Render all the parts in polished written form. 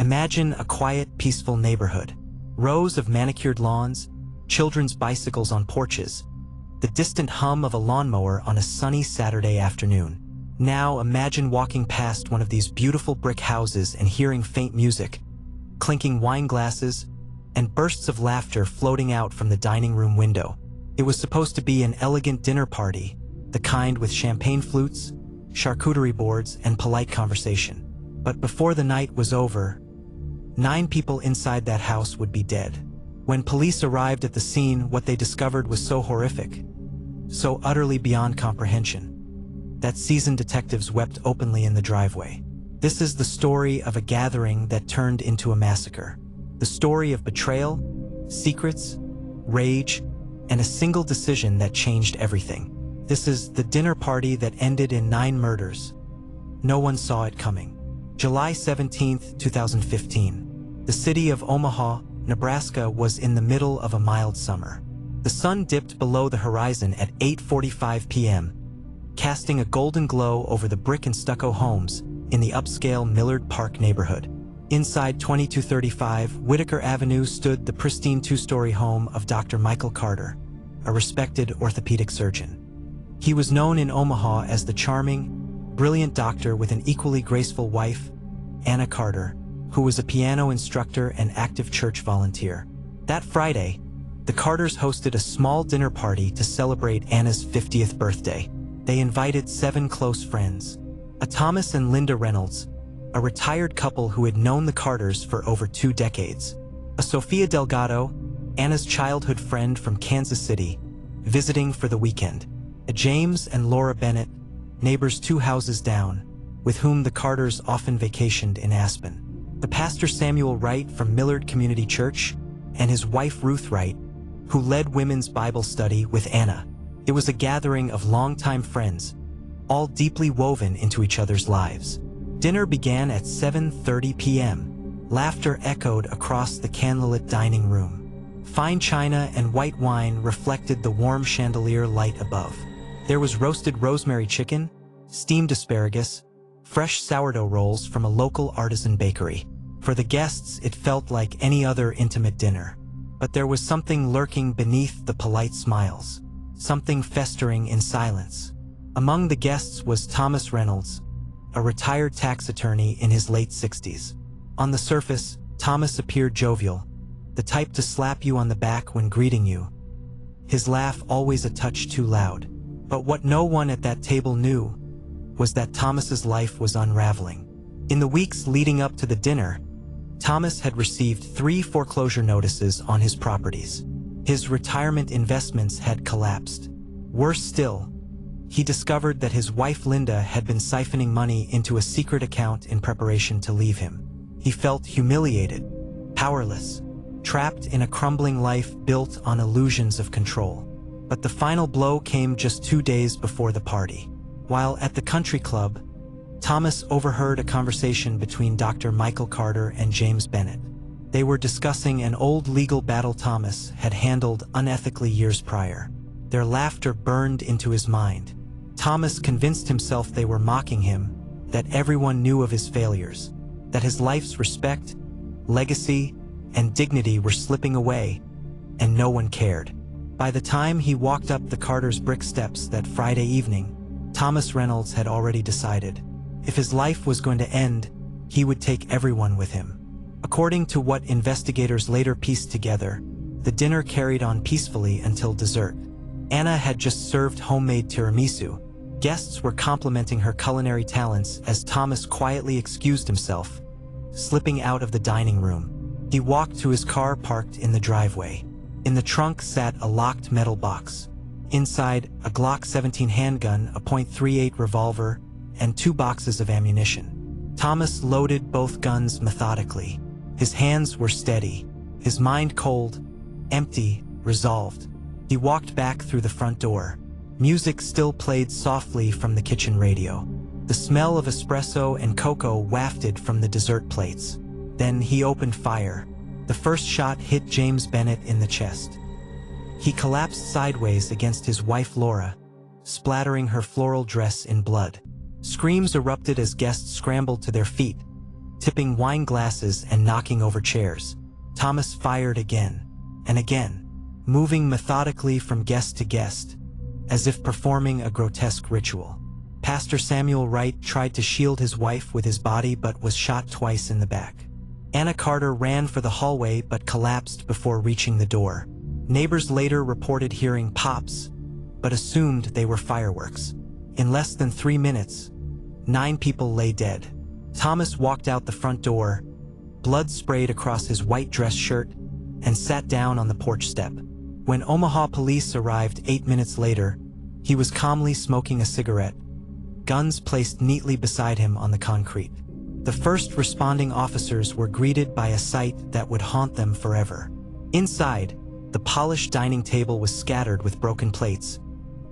Imagine a quiet, peaceful neighborhood. Rows of manicured lawns, children's bicycles on porches, the distant hum of a lawnmower on a sunny Saturday afternoon. Now imagine walking past one of these beautiful brick houses and hearing faint music, clinking wine glasses, and bursts of laughter floating out from the dining room window. It was supposed to be an elegant dinner party, the kind with champagne flutes, charcuterie boards, and polite conversation. But before the night was over, 9 people inside that house would be dead. When police arrived at the scene, what they discovered was so horrific, so utterly beyond comprehension, that seasoned detectives wept openly in the driveway. This is the story of a gathering that turned into a massacre. The story of betrayal, secrets, rage, and a single decision that changed everything. This is the dinner party that ended in 9 murders. No one saw it coming. July 17, 2015. The city of Omaha, Nebraska was in the middle of a mild summer. The sun dipped below the horizon at 8:45 p.m., casting a golden glow over the brick and stucco homes in the upscale Millard Park neighborhood. Inside 2235 Whitaker Avenue stood the pristine 2-story home of Dr. Michael Carter, a respected orthopedic surgeon. He was known in Omaha as the charming, brilliant doctor with an equally graceful wife, Anna Carter, who was a piano instructor and active church volunteer. That Friday, the Carters hosted a small dinner party to celebrate Anna's 50th birthday. They invited 7 close friends, a Thomas and Linda Reynolds, a retired couple who had known the Carters for over 2 decades, a Sofia Delgado, Anna's childhood friend from Kansas City, visiting for the weekend, a James and Laura Bennett, neighbors 2 houses down, with whom the Carters often vacationed in Aspen, the pastor Samuel Wright from Millard Community Church, and his wife Ruth Wright, who led women's Bible study with Anna. It was a gathering of longtime friends, all deeply woven into each other's lives. Dinner began at 7:30 p.m. Laughter echoed across the candlelit dining room. Fine china and white wine reflected the warm chandelier light above. There was roasted rosemary chicken, steamed asparagus, fresh sourdough rolls from a local artisan bakery. For the guests, it felt like any other intimate dinner. But there was something lurking beneath the polite smiles, something festering in silence. Among the guests was Thomas Reynolds, a retired tax attorney in his late 60s. On the surface, Thomas appeared jovial, the type to slap you on the back when greeting you, his laugh always a touch too loud. But what no one at that table knew was that Thomas's life was unraveling. In the weeks leading up to the dinner, Thomas had received 3 foreclosure notices on his properties. His retirement investments had collapsed. Worse still, he discovered that his wife Linda had been siphoning money into a secret account in preparation to leave him. He felt humiliated, powerless, trapped in a crumbling life built on illusions of control. But the final blow came just 2 days before the party. While at the country club, Thomas overheard a conversation between Dr. Michael Carter and James Bennett. They were discussing an old legal battle Thomas had handled unethically years prior. Their laughter burned into his mind. Thomas convinced himself they were mocking him, that everyone knew of his failures, that his life's respect, legacy, and dignity were slipping away, and no one cared. By the time he walked up the Carters' brick steps that Friday evening, Thomas Reynolds had already decided. If his life was going to end, he would take everyone with him. According to what investigators later pieced together, the dinner carried on peacefully until dessert. Anna had just served homemade tiramisu. Guests were complimenting her culinary talents as Thomas quietly excused himself, slipping out of the dining room. He walked to his car parked in the driveway. In the trunk sat a locked metal box. Inside, a Glock 17 handgun, a .38 revolver, and 2 boxes of ammunition. Thomas loaded both guns methodically. His hands were steady, his mind cold, empty, resolved. He walked back through the front door. Music still played softly from the kitchen radio. The smell of espresso and cocoa wafted from the dessert plates. Then he opened fire. The first shot hit James Bennett in the chest. He collapsed sideways against his wife Laura, splattering her floral dress in blood. Screams erupted as guests scrambled to their feet, tipping wine glasses and knocking over chairs. Thomas fired again and again, moving methodically from guest to guest, as if performing a grotesque ritual. Pastor Samuel Wright tried to shield his wife with his body but was shot twice in the back. Anna Carter ran for the hallway but collapsed before reaching the door. Neighbors later reported hearing pops, but assumed they were fireworks. In less than 3 minutes, 9 people lay dead. Thomas walked out the front door, blood sprayed across his white dress shirt, and sat down on the porch step. When Omaha police arrived 8 minutes later, he was calmly smoking a cigarette, guns placed neatly beside him on the concrete. The first responding officers were greeted by a sight that would haunt them forever. Inside, the polished dining table was scattered with broken plates,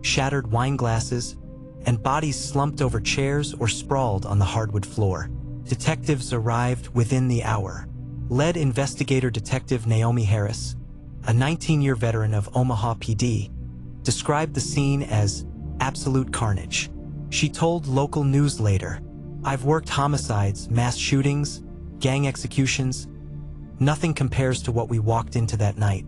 shattered wine glasses, and bodies slumped over chairs or sprawled on the hardwood floor. Detectives arrived within the hour. Lead investigator Detective Naomi Harris, a 19-year veteran of Omaha PD, described the scene as absolute carnage. She told local news later, "I've worked homicides, mass shootings, gang executions. Nothing compares to what we walked into that night.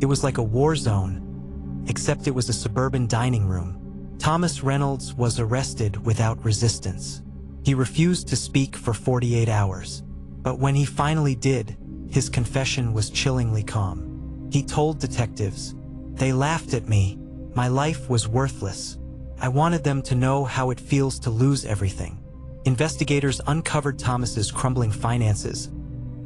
It was like a war zone, except it was a suburban dining room." Thomas Reynolds was arrested without resistance. He refused to speak for 48 hours. But when he finally did, his confession was chillingly calm. He told detectives, "They laughed at me. My life was worthless. I wanted them to know how it feels to lose everything." Investigators uncovered Thomas's crumbling finances,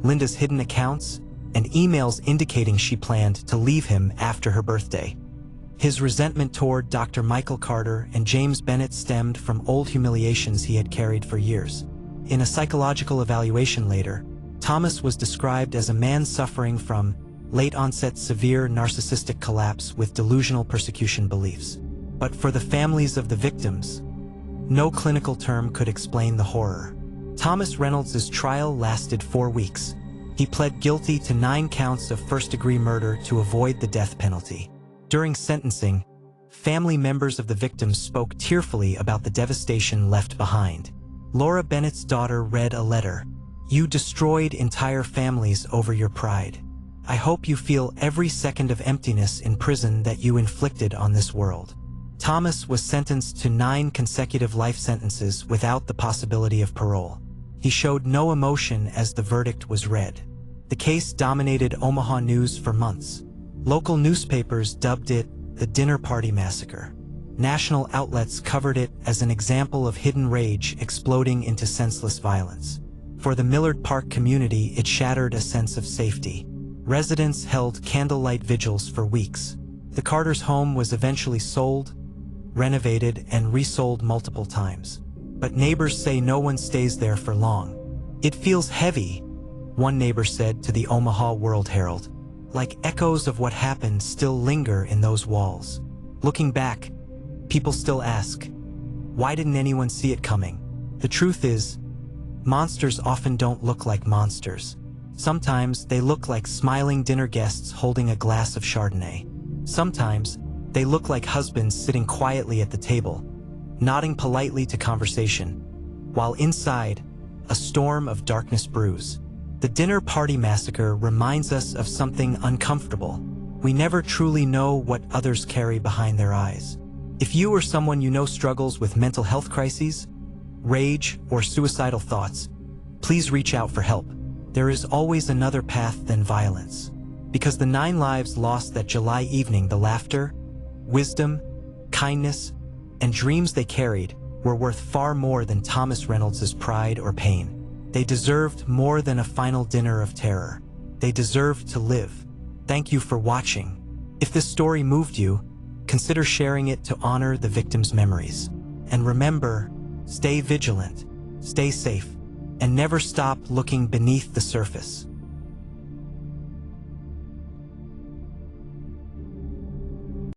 Linda's hidden accounts, and emails indicating she planned to leave him after her birthday. His resentment toward Dr. Michael Carter and James Bennett stemmed from old humiliations he had carried for years. In a psychological evaluation later, Thomas was described as a man suffering from late-onset severe narcissistic collapse with delusional persecution beliefs. But for the families of the victims, no clinical term could explain the horror. Thomas Reynolds' trial lasted 4 weeks. He pled guilty to 9 counts of first-degree murder to avoid the death penalty. During sentencing, family members of the victims spoke tearfully about the devastation left behind. Laura Bennett's daughter read a letter. "You destroyed entire families over your pride. I hope you feel every second of emptiness in prison that you inflicted on this world." Thomas was sentenced to 9 consecutive life sentences without the possibility of parole. He showed no emotion as the verdict was read. The case dominated Omaha news for months. Local newspapers dubbed it the Dinner Party Massacre. National outlets covered it as an example of hidden rage exploding into senseless violence. For the Millard Park community, it shattered a sense of safety. Residents held candlelight vigils for weeks. The Carters' home was eventually sold, renovated, and resold multiple times. But neighbors say no one stays there for long. "It feels heavy," one neighbor said to the Omaha World Herald. "Like echoes of what happened still linger in those walls." Looking back, people still ask, why didn't anyone see it coming? The truth is, monsters often don't look like monsters. Sometimes they look like smiling dinner guests holding a glass of Chardonnay. Sometimes they look like husbands sitting quietly at the table, nodding politely to conversation, while inside, a storm of darkness brews. The Dinner Party Massacre reminds us of something uncomfortable. We never truly know what others carry behind their eyes. If you or someone you know struggles with mental health crises, rage, or suicidal thoughts, please reach out for help. There is always another path than violence. Because the 9 lives lost that July evening, the laughter, wisdom, kindness, and dreams they carried were worth far more than Thomas Reynolds' pride or pain. They deserved more than a final dinner of terror. They deserved to live. Thank you for watching. If this story moved you, consider sharing it to honor the victims' memories. And remember, stay vigilant, stay safe, and never stop looking beneath the surface.